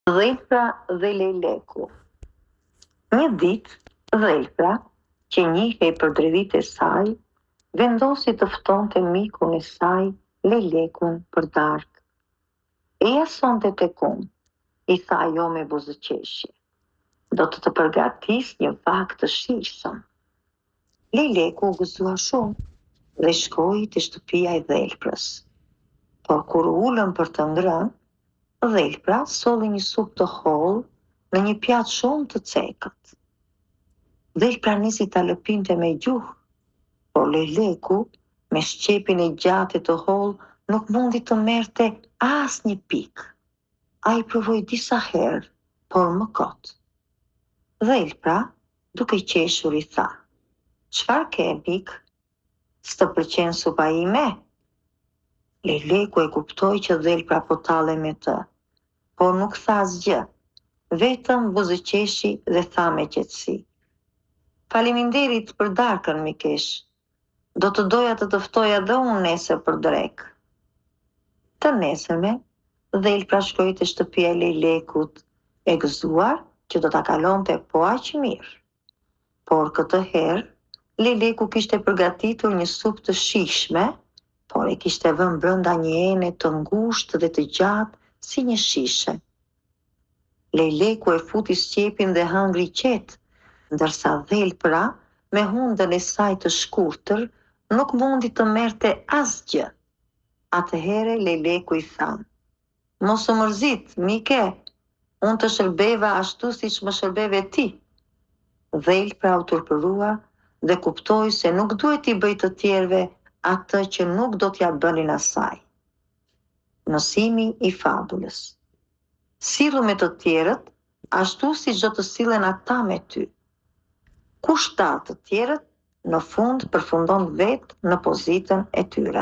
Dhelpra dhe lejleku. Një ditë, Dhelpra, që njihej për drejtë e saj, vendosi të ftonte mikun e saj, lejlekun, për darkë. Eja sonte tek unë, i tha ajo me buzëqeshje. Do të përgatis një vak të shishëm. Lejleku u gëzua shumë dhe shkoi te shtëpia e Dhelprës. Por kur u ulën për të ngrënë, Dhelpra solli një supë të hollë në një pjatë shumë të cekët. Dhelpra nisi ta lëpinte me gjuhë, por lejleku, me shqepin e gjatë të hollë, nuk mundi të merrte asnjë pikë. Ai provoi disa herë, por më kot. Dhelpra, duke qeshur, i tha: "Çfarë ke, mik? S'të pëlqen supa ime?" Lejleku e kuptoi që Dhelpra po talle me të, por nuk tha asgjë, vetëm buzëqeshi dhe tha me qetësi: "Faleminderit për darkën, mikesh. Do të doja të ftoja edhe unë nesër për drekë." Të nesërme, Dhelpra shkoi te shtëpia e lejlekut, e gëzuar që do ta kalonte po aq mirë. Por këtë herë, lejleku kishte përgatitur një supë të shijshme, por e kishte vënë brenda një ene të ngushtë dhe të gjatë si një shishe. Lejleku e futi sqepin dhe hëngri qetë, ndërsa Dhelpra, me hundën e saj të shkurtër, nuk mundi të merrte asgjë. Atëhere lejleku i tha: "Mos u mërzit, mike, unë të shërbeva ashtu siç më shërbeve ti." Dhelpra u turpërua dhe kuptoi se nuk duhet t'i bëj të tjerëve atë që nuk do t'ja bënin asaj. Mësimi i fabulës. Sillu me të tjerët ashtu siç do të sillen ata me ty. Kush ta të tjerët, në fund përfundon vetë në pozitën e tyre.